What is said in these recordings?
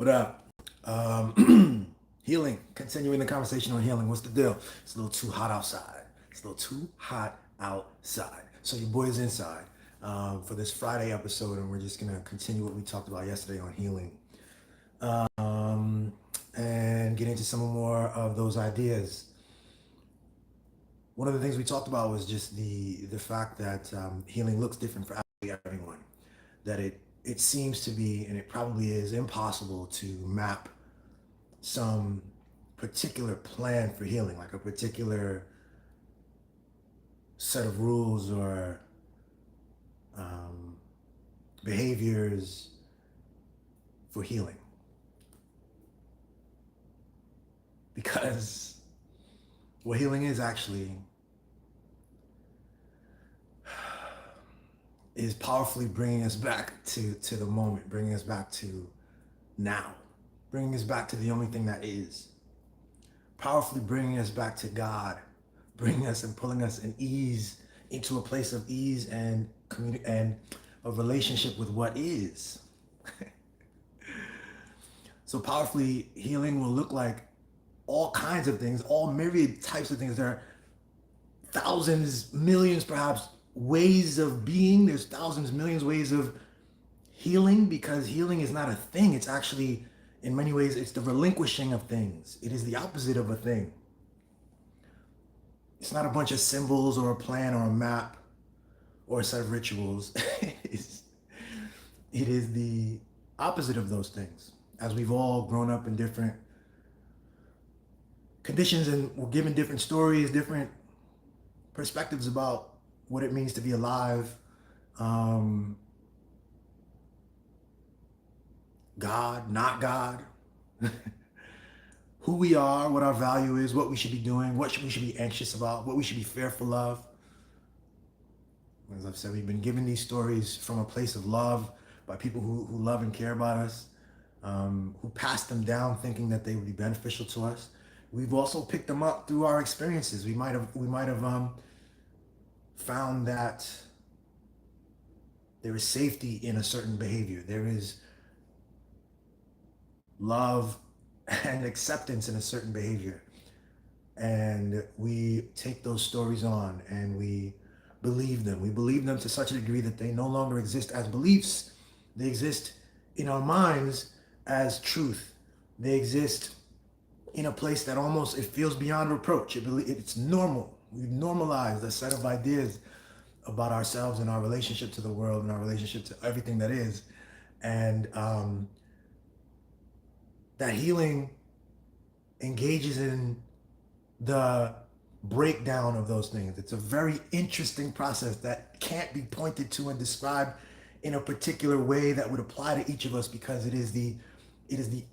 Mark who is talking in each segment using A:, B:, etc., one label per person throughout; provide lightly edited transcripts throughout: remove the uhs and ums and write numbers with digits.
A: What up? Healing. Continuing the conversation on healing. What's the deal? It's a little too hot outside. It's a little too hot outside. So your boy is inside for this Friday episode, and we're just gonna continue what we talked about yesterday on healing, um, and get into some more of those ideas. One of the things we talked about was just the fact that healing looks different for absolutely everyone. That it seems to be, and it probably is, impossible to map some particular plan for healing, like a particular set of rules or um, behaviors for healing. Because what healing is actually is powerfully bringing us back to the moment, bringing us back to now, bringing us back to the only thing that is, powerfully bringing us back to God, bringing us and pulling us in ease into a place of ease and and a relationship with what is. So powerfully, healing will look like all kinds of things, all myriad types of things. There are thousands, millions, perhaps, ways of being. There's thousands, millions ways of healing, because healing is not a thing. It's actually, in many ways, it's the relinquishing of things. It is the opposite of a thing. It's not a bunch of symbols or a plan or a map or a set of rituals. It is the opposite of those things. As we've all grown up in different conditions and we're given different stories, different perspectives about what it means to be alive, God, not God, who we are, what our value is, what we should be doing, we should be anxious about, what we should be fearful of. As I've said, we've been given these stories from a place of love by people who love and care about us, who passed them down thinking that they would be beneficial to us. We've also picked them up through our experiences. We might have found that there is safety in a certain behavior. There is love and acceptance in a certain behavior. And we take those stories on and we believe them. We believe them to such a degree that they no longer exist as beliefs. They exist in our minds as truth. They exist in a place that almost, it feels beyond reproach. It's normal. We've normalized a set of ideas about ourselves and our relationship to the world and our relationship to everything that is. And that healing engages in the breakdown of those things. It's a very interesting process that can't be pointed to and described in a particular way that would apply to each of us, because it is the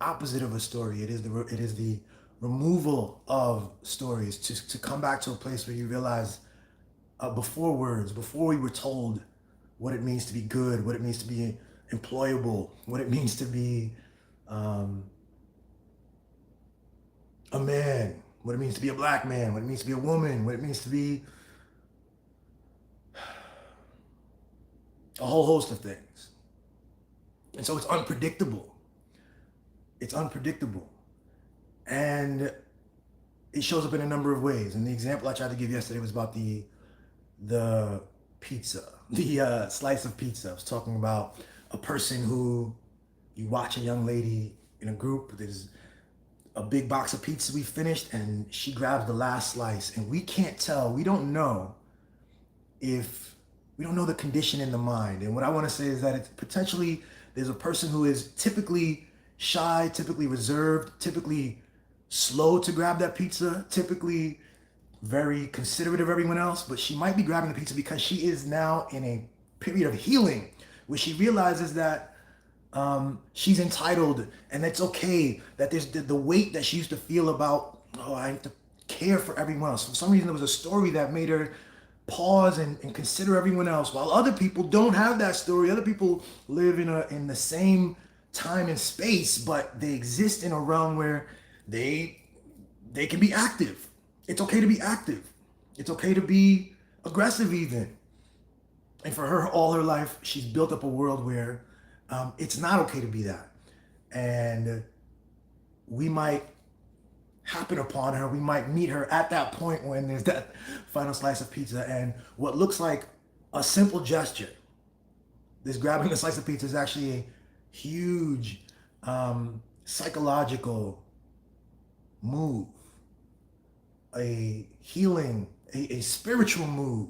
A: opposite of a story. It is the removal of stories to come back to a place where you realize, before words, before we were told what it means to be good, what it means to be employable, what it means to be a man, what it means to be a black man, what it means to be a woman, what it means to be a whole host of things. And so it's unpredictable. It's unpredictable. And it shows up in a number of ways. And the example I tried to give yesterday was about the pizza, the slice of pizza. I was talking about a person who, you watch a young lady in a group, there's a big box of pizza we finished, and she grabs the last slice, and we can't tell, we don't know the condition in the mind. And what I want to say is that it's potentially, there's a person who is typically shy, typically reserved, typically slow to grab that pizza, typically very considerate of everyone else, but she might be grabbing the pizza because she is now in a period of healing where she realizes that she's entitled, and it's okay that there's the weight that she used to feel about, oh, I have to care for everyone else. For some reason, there was a story that made her pause and consider everyone else, while other people don't have that story. Other people live in the same time and space, but they exist in a realm where they can be active. It's okay to be active. It's okay to be aggressive even. And for her, all her life, she's built up a world where it's not okay to be that. and we might happen upon her. We might meet her at that point when there's that final slice of pizza, and what looks like a simple gesture, this grabbing a slice of pizza, is actually a huge psychological move, a healing, a spiritual move,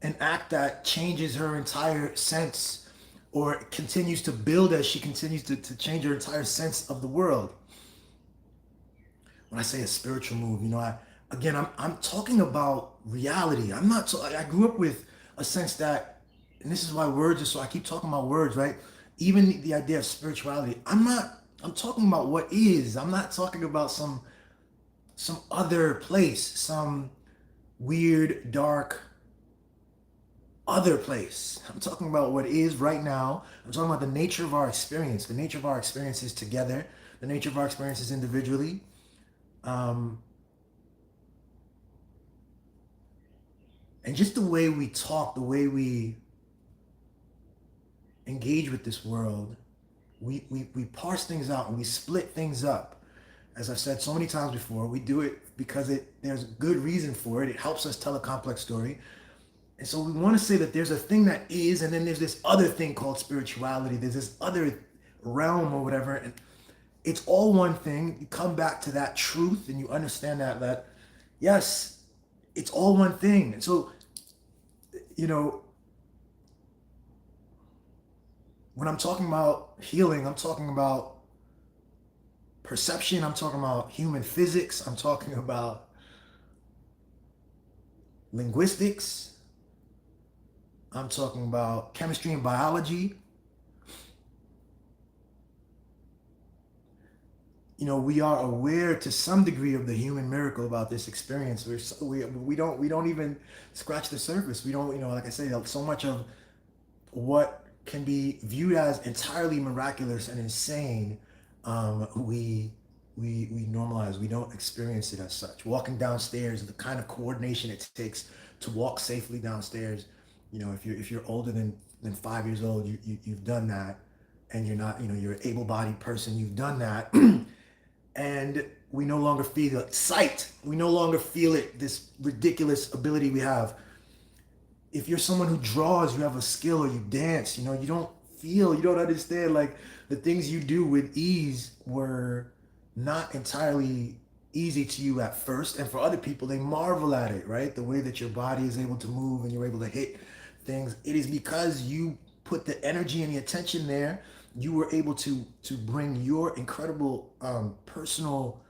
A: an act that changes her entire sense, or continues to build as she continues to change her entire sense of the world. When I say a spiritual move, I'm talking about reality. I'm not. I grew up with a sense that, and this is why words are so. I keep talking about words, right? Even the idea of spirituality. I'm not. I'm talking about what is. I'm not talking about some other place, some weird, dark other place. I'm talking about what is right now. I'm talking about the nature of our experience, the nature of our experiences together, the nature of our experiences individually. Um, and just the way we talk, the way we engage with this world, we parse things out and we split things up. As I've said so many times before, we do it because there's good reason for it. It helps us tell a complex story. And so we want to say that there's a thing that is, and then there's this other thing called spirituality. There's this other realm or whatever. And it's all one thing. You come back to that truth and you understand that yes, it's all one thing. And so, you know, when I'm talking about healing, I'm talking about perception, I'm talking about human physics, I'm talking about linguistics, I'm talking about chemistry and biology. We are aware to some degree of the human miracle about this experience. We don't even scratch the surface. We don't, like I say, so much of what can be viewed as entirely miraculous and insane, we normalize. We don't experience it as such. Walking downstairs, the kind of coordination it takes to walk safely downstairs. If you're older than 5 years old, you've done that, and you're not, you're an able-bodied person. You've done that, and we no longer feel it. Sight. We no longer feel it. This ridiculous ability we have. If you're someone who draws, you have a skill, or you dance, you don't feel, you don't understand, like, the things you do with ease were not entirely easy to you at first. And for other people, they marvel at it, right? The way that your body is able to move and you're able to hit things. It is because you put the energy and the attention there. You were able to bring your incredible personal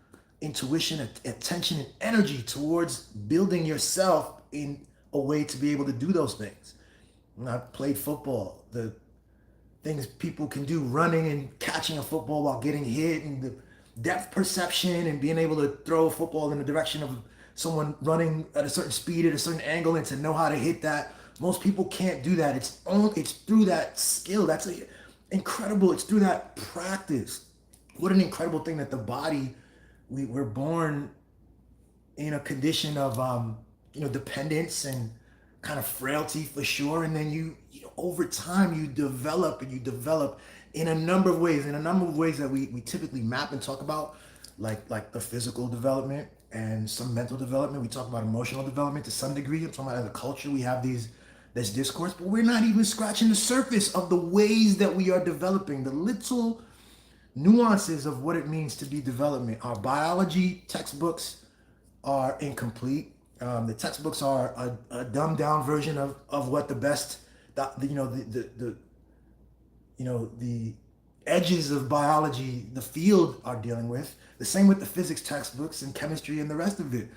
A: intuition, attention, and energy towards building yourself in a way to be able to do those things. When I played football, the things people can do, running and catching a football while getting hit, and the depth perception and being able to throw a football in the direction of someone running at a certain speed at a certain angle, and to know how to hit that. Most people can't do that. It's through that skill. That's incredible. It's through that practice. What an incredible thing that the body, we're born in a condition of dependence and kind of frailty, for sure. And then over time you develop, and you develop in a number of ways, that we typically map and talk about, like the physical development and some mental development. We talk about emotional development to some degree. I'm talking about, as a culture, we have this discourse, but we're not even scratching the surface of the ways that we are developing, the little nuances of what it means to be development. Our biology textbooks are incomplete. The textbooks are a dumbed down version of what the best, the edges of biology, the field, are dealing with. The same with the physics textbooks and chemistry and the rest of it.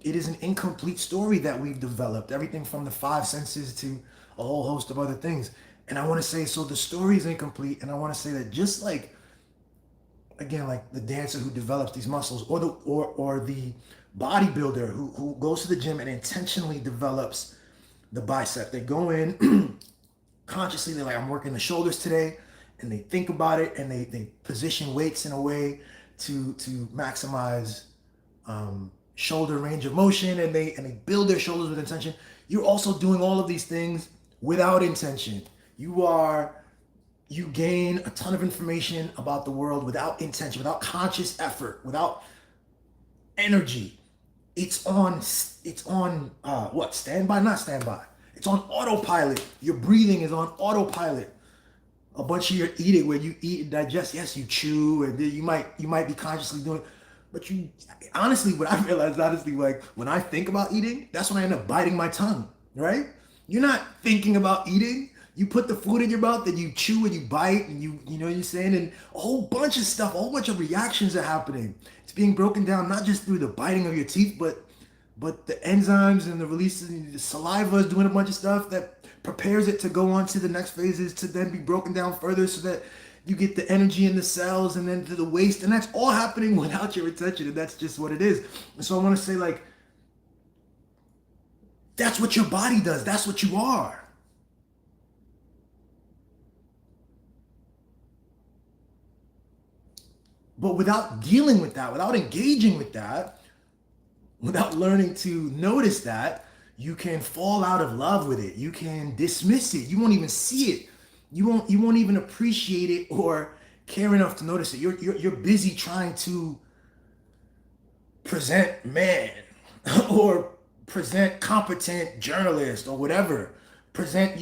A: It is an incomplete story that we've developed, everything from the five senses to a whole host of other things. And I want to say, so the story is incomplete. And I want to say that, just like, again, like the dancer who develops these muscles, or the bodybuilder who goes to the gym and intentionally develops the bicep. They go in consciously, they're like, I'm working the shoulders today, and they think about it, and they position weights in a way to maximize shoulder range of motion, and they build their shoulders with intention. You're also doing all of these things without intention. You are you gain a ton of information about the world without intention, without conscious effort, without energy. It's on what, standby, not standby. It's on autopilot. Your breathing is on autopilot. A bunch of your eating, where you eat and digest, yes, you chew, and then you might be consciously doing it, but you honestly, what I realized, honestly, like when I think about eating, that's when I end up biting my tongue, right? You're not thinking about eating. You put the food in your mouth, and you chew and you bite, and you know what you're saying, and a whole bunch of stuff, a whole bunch of reactions are happening. It's being broken down not just through the biting of your teeth, but the enzymes and the releases, and the saliva is doing a bunch of stuff that prepares it to go on to the next phases, to then be broken down further, so that you get the energy in the cells and then to the waste, and that's all happening without your attention, and that's just what it is. And so I want to say, like, that's what your body does. That's what you are. But without dealing with that, without engaging with that, without learning to notice that, you can fall out of love with it. You can dismiss it. You won't even see it. You won't even appreciate it or care enough to notice it. You're busy trying to present man or present competent journalist or whatever. Present,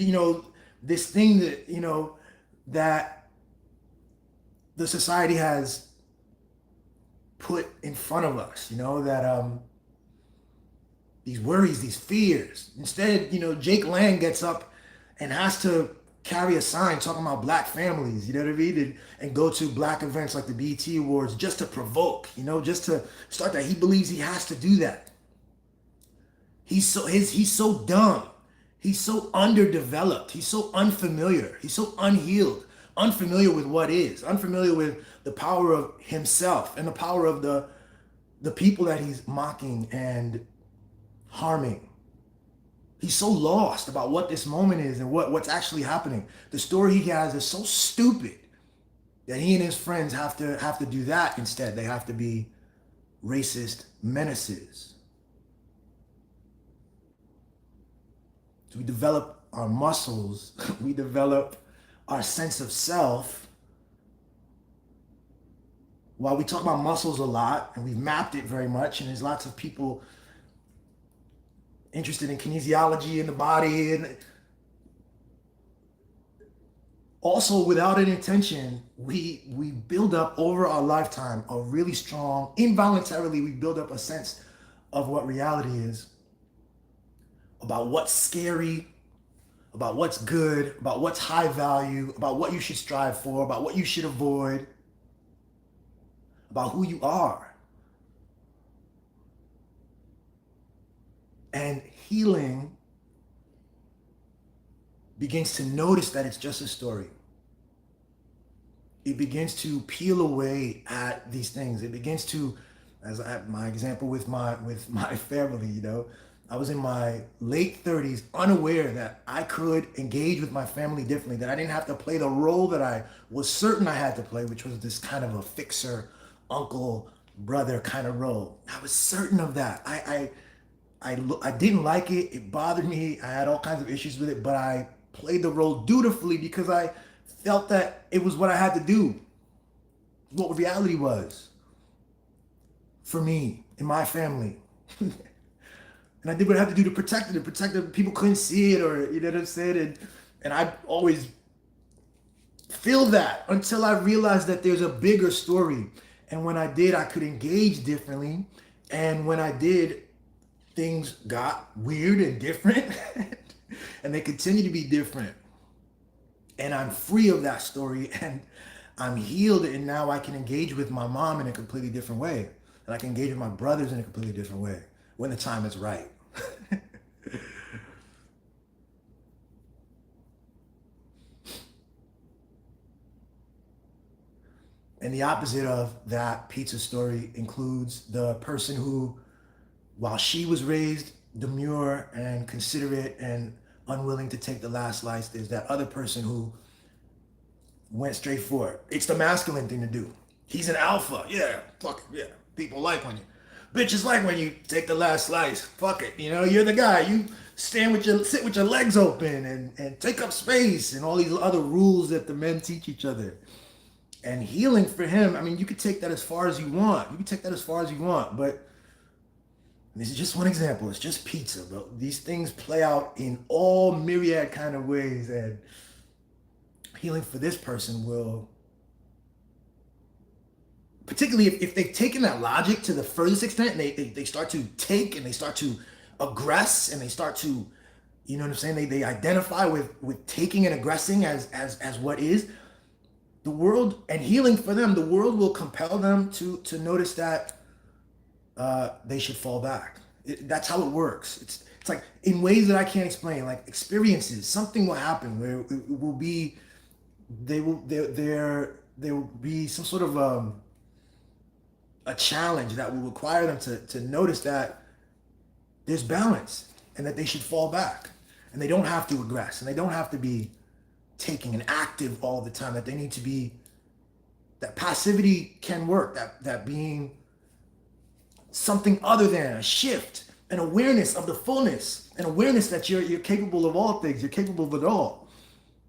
A: this thing that, that the society has put in front of us, that these worries, these fears. Instead, Jake Lang gets up and has to carry a sign talking about black families, you know what I mean? And go to black events like the BET Awards just to provoke, just to start that. He believes he has to do that. He's so dumb. He's so underdeveloped. He's so unfamiliar. He's so unfamiliar with what is, unfamiliar with the power of himself and the power of the people that he's mocking and harming. He's so lost about what this moment is and what's actually happening. The story he has is so stupid that he and his friends have to do that instead. They have to be racist menaces. So we develop our muscles, we develop our sense of self. While we talk about muscles a lot, and we've mapped it very much, and there's lots of people interested in kinesiology in the body, and also without an intention, we build up over our lifetime a really strong, involuntarily, we build up a sense of what reality is, about what's scary, about what's good, about what's high value, about what you should strive for, about what you should avoid, about who you are. And healing begins to notice that it's just a story. It begins to peel away at these things. It begins to, as I have my example with my family, I was in my late 30s, unaware that I could engage with my family differently, that I didn't have to play the role that I was certain I had to play, which was this kind of a fixer, uncle, brother kind of role. I was certain of that. I didn't like it. It bothered me. I had all kinds of issues with it, but I played the role dutifully because I felt that it was what I had to do, what reality was for me in my family. And I did what I had to do to protect it, people couldn't see it, or you know what I'm saying? And I always feel that until I realized that there's a bigger story. And when I did, I could engage differently. And when I did, things got weird and different. And they continue to be different. And I'm free of that story, and I'm healed, and now I can engage with my mom in a completely different way. And I can engage with my brothers in a completely different way when the time is right. And the opposite of that pizza story includes the person who, while she was raised demure and considerate and unwilling to take the last slice, there's that other person who went straight for it. It's the masculine thing to do. He's an alpha. Yeah, fuck it. Yeah, people like when you, bitches like when you take the last slice. Fuck it. You're the guy. You sit with your legs open and take up space and all these other rules that the men teach each other. And healing for him, I mean, you could take that as far as you want. You can take that as far as you want, but this is just one example. It's just pizza, but these things play out in all myriad kind of ways, and healing for this person will, particularly if they've taken that logic to the furthest extent and they start to take and they start to aggress and they start to, you know what I'm saying? They identify with taking and aggressing as what is the world, and healing for them, the world will compel them to notice that they should fall back. That's how it works. It's like in ways that I can't explain, like experiences. Something will happen where it will be, there will be some sort of a challenge that will require them to notice that there's balance and that they should fall back and they don't have to aggress and they don't have to be taking and active all the time, that they need to be, that passivity can work, that being something other than a shift, an awareness of the fullness, an awareness that you're capable of all things, you're capable of it all,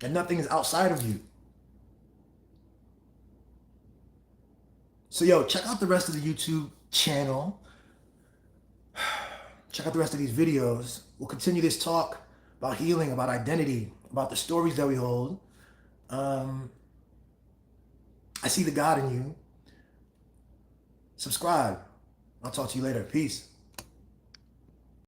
A: and nothing is outside of you. So yo, check out the rest of the YouTube channel. Check out the rest of these videos. We'll continue this talk about healing, about identity, about the stories that we hold. I see the God in you. Subscribe. I'll talk to you later. Peace.